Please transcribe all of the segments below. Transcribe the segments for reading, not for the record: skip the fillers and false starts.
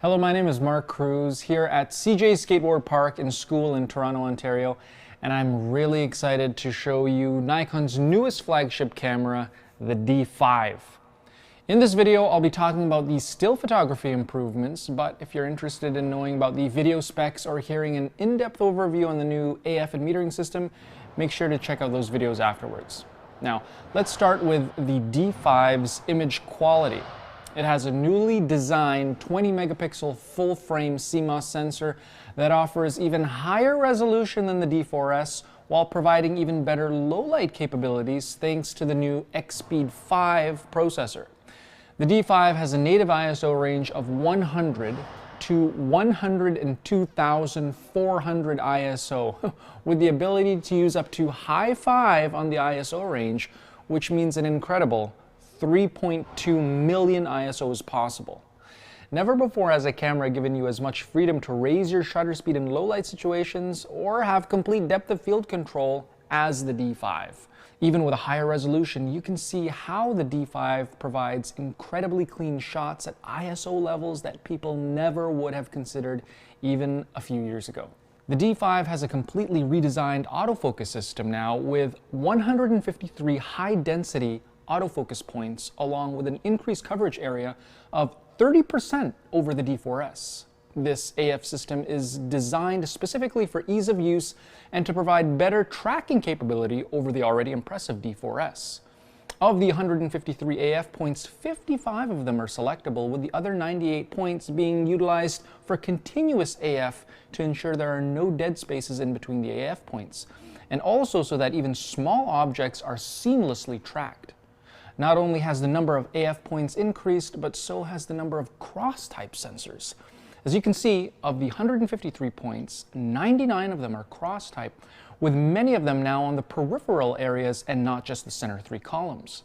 Hello, my name is Mark Cruz here at CJ Skateboard Park and School in Toronto, Ontario, and I'm really excited to show you Nikon's newest flagship camera, the D5. In this video, I'll be talking about the still photography improvements, but if you're interested in knowing about the video specs or hearing an in-depth overview on the new AF and metering system, make sure to check out those videos afterwards. Now, let's start with the D5's image quality. It has a newly designed 20 megapixel full frame CMOS sensor that offers even higher resolution than the D4S while providing even better low light capabilities thanks to the new X-Speed 5 processor. The D5 has a native ISO range of 100 to 102,400 ISO with the ability to use up to high 5 on the ISO range, which means an incredible 3.2 million ISO is possible. Never before has a camera given you as much freedom to raise your shutter speed in low light situations or have complete depth of field control as the D5. Even with a higher resolution, you can see how the D5 provides incredibly clean shots at ISO levels that people never would have considered even a few years ago. The D5 has a completely redesigned autofocus system now with 153 high-density autofocus points along with an increased coverage area of 30% over the D4S. This AF system is designed specifically for ease of use and to provide better tracking capability over the already impressive D4S. Of the 153 AF points, 55 of them are selectable, with the other 98 points being utilized for continuous AF to ensure there are no dead spaces in between the AF points, and also so that even small objects are seamlessly tracked. Not only has the number of AF points increased, but so has the number of cross-type sensors. As you can see, of the 153 points, 99 of them are cross-type, with many of them now on the peripheral areas and not just the center 3 columns.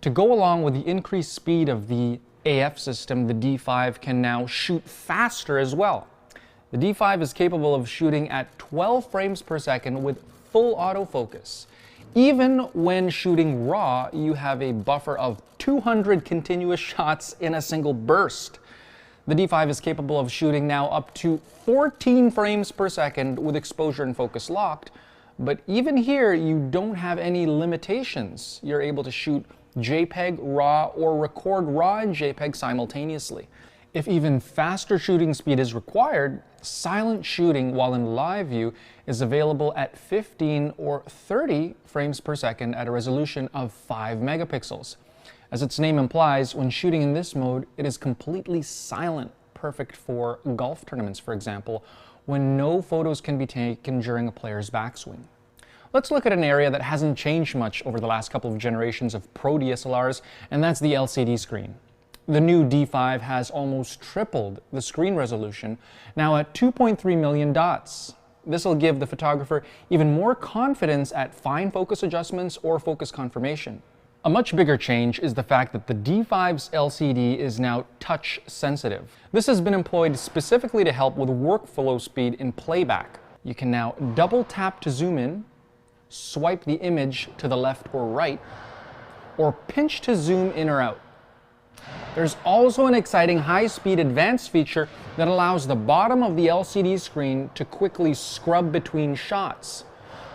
To go along with the increased speed of the AF system, the D5 can now shoot faster as well. The D5 is capable of shooting at 12 frames per second with full autofocus. Even when shooting RAW, you have a buffer of 200 continuous shots in a single burst. The D5 is capable of shooting now up to 14 frames per second with exposure and focus locked, but even here you don't have any limitations. You're able to shoot JPEG, RAW, or record RAW and JPEG simultaneously. If even faster shooting speed is required, silent shooting while in live view is available at 15 or 30 frames per second at a resolution of 5 megapixels. As its name implies, when shooting in this mode, it is completely silent, perfect for golf tournaments, for example, when no photos can be taken during a player's backswing. Let's look at an area that hasn't changed much over the last couple of generations of Pro DSLRs, and that's the LCD screen. The new D5 has almost tripled the screen resolution, now at 2.3 million dots. This will give the photographer even more confidence at fine focus adjustments or focus confirmation. A much bigger change is the fact that the D5's LCD is now touch sensitive. This has been employed specifically to help with workflow speed in playback. You can now double tap to zoom in, swipe the image to the left or right, or pinch to zoom in or out. There's also an exciting high-speed advanced feature that allows the bottom of the LCD screen to quickly scrub between shots.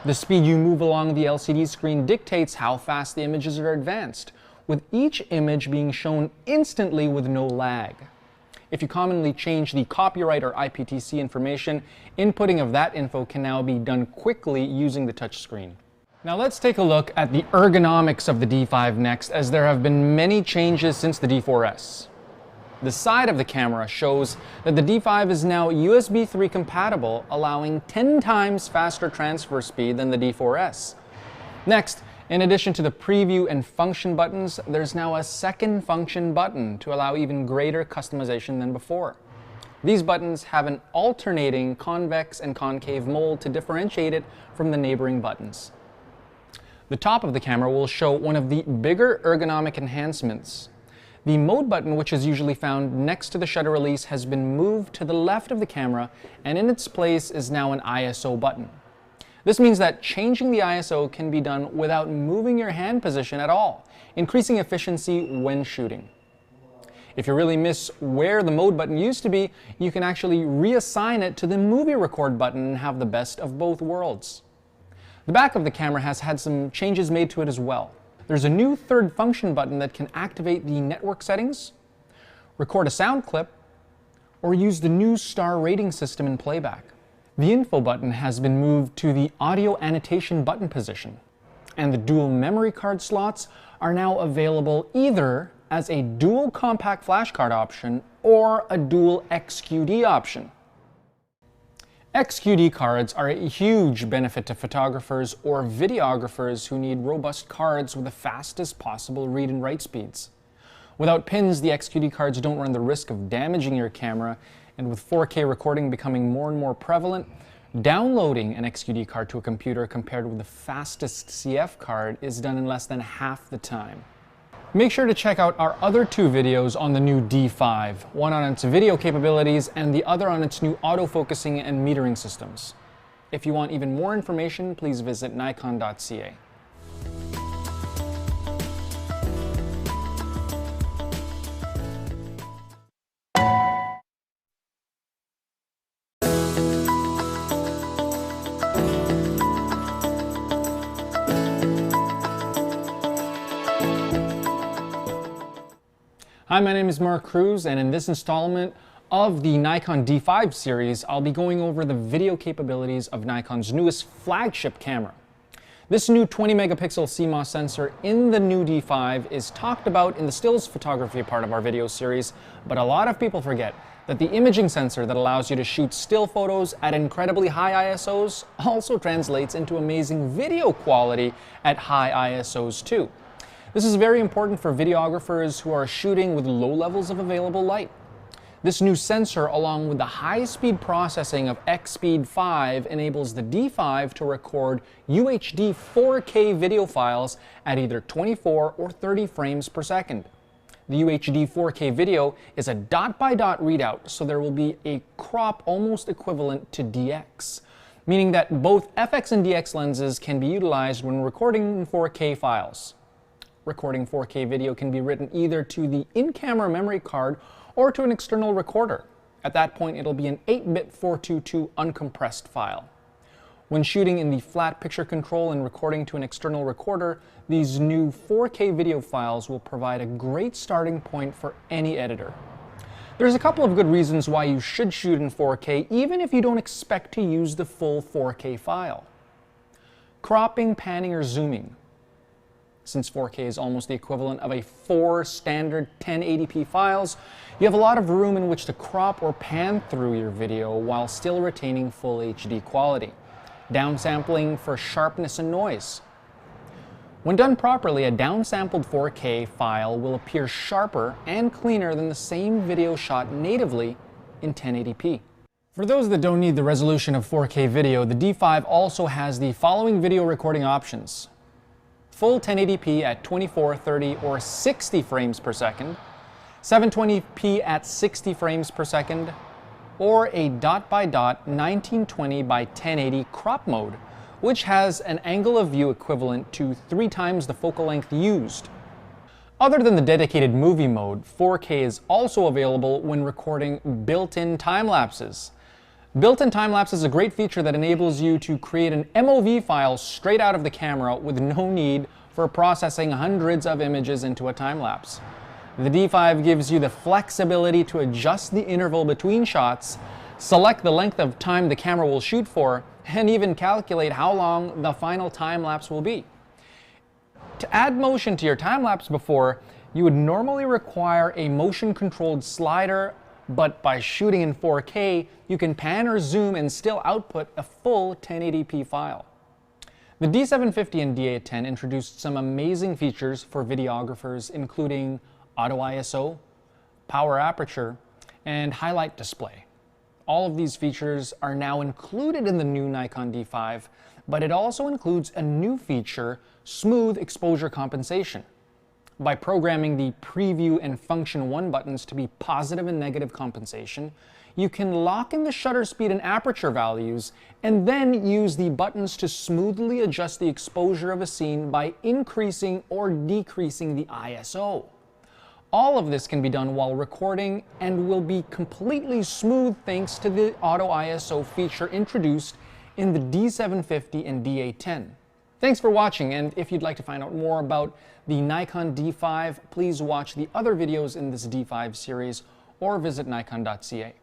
The speed you move along the LCD screen dictates how fast the images are advanced, with each image being shown instantly with no lag. If you commonly change the copyright or IPTC information, inputting of that info can now be done quickly using the touch screen. Now let's take a look at the ergonomics of the D5 next, as there have been many changes since the D4S. The side of the camera shows that the D5 is now USB 3 compatible, allowing 10 times faster transfer speed than the D4S. Next, in addition to the preview and function buttons, there's now a second function button to allow even greater customization than before. These buttons have an alternating convex and concave mold to differentiate it from the neighboring buttons. The top of the camera will show one of the bigger ergonomic enhancements. The mode button, which is usually found next to the shutter release, has been moved to the left of the camera, and in its place is now an ISO button. This means that changing the ISO can be done without moving your hand position at all, increasing efficiency when shooting. If you really miss where the mode button used to be, you can actually reassign it to the movie record button and have the best of both worlds. The back of the camera has had some changes made to it as well. There's a new third function button that can activate the network settings, record a sound clip, or use the new star rating system in playback. The info button has been moved to the audio annotation button position, and the dual memory card slots are now available either as a dual compact flash card option or a dual XQD option. XQD cards are a huge benefit to photographers or videographers who need robust cards with the fastest possible read and write speeds. Without pins, the XQD cards don't run the risk of damaging your camera, and with 4K recording becoming more and more prevalent, downloading an XQD card to a computer compared with the fastest CF card is done in less than half the time. Make sure to check out our other two videos on the new D5, one on its video capabilities and the other on its new autofocusing and metering systems. If you want even more information, please visit Nikon.ca. Hi, my name is Mark Cruz, and in this installment of the Nikon D5 series, I'll be going over the video capabilities of Nikon's newest flagship camera. This new 20 megapixel CMOS sensor in the new D5 is talked about in the stills photography part of our video series, but a lot of people forget that the imaging sensor that allows you to shoot still photos at incredibly high ISOs also translates into amazing video quality at high ISOs too. This is very important for videographers who are shooting with low levels of available light. This new sensor, along with the high-speed processing of X-Speed 5, enables the D5 to record UHD 4K video files at either 24 or 30 frames per second. The UHD 4K video is a dot-by-dot readout, so there will be a crop almost equivalent to DX, meaning that both FX and DX lenses can be utilized when recording 4K files. Recording 4K video can be written either to the in-camera memory card or to an external recorder. At that point, it'll be an 8-bit 422 uncompressed file. When shooting in the flat picture control and recording to an external recorder, these new 4K video files will provide a great starting point for any editor. There's a couple of good reasons why you should shoot in 4K even if you don't expect to use the full 4K file. Cropping, panning, or zooming. Since 4K is almost the equivalent of 4 standard 1080p files, you have a lot of room in which to crop or pan through your video while still retaining full HD quality. Downsampling for sharpness and noise. When done properly, a downsampled 4K file will appear sharper and cleaner than the same video shot natively in 1080p. For those that don't need the resolution of 4K video, the D5 also has the following video recording options. Full 1080p at 24, 30, or 60 frames per second, 720p at 60 frames per second, or a dot-by-dot 1920 by 1080 crop mode, which has an angle of view equivalent to 3 times the focal length used. Other than the dedicated movie mode, 4K is also available when recording built-in time lapses. Built-in time-lapse is a great feature that enables you to create an MOV file straight out of the camera with no need for processing hundreds of images into a time-lapse. The D5 gives you the flexibility to adjust the interval between shots, select the length of time the camera will shoot for, and even calculate how long the final time-lapse will be. To add motion to your time-lapse before, you would normally require a motion-controlled slider, but by shooting in 4K, you can pan or zoom and still output a full 1080p file. The D750 and D810 introduced some amazing features for videographers, including auto ISO, power aperture, and highlight display. All of these features are now included in the new Nikon D5, but it also includes a new feature, smooth exposure compensation. By programming the Preview and Function 1 buttons to be positive and negative compensation, you can lock in the shutter speed and aperture values and then use the buttons to smoothly adjust the exposure of a scene by increasing or decreasing the ISO. All of this can be done while recording and will be completely smooth thanks to the Auto ISO feature introduced in the D750 and D810. Thanks for watching, and if you'd like to find out more about the Nikon D5, please watch the other videos in this D5 series or visit Nikon.ca.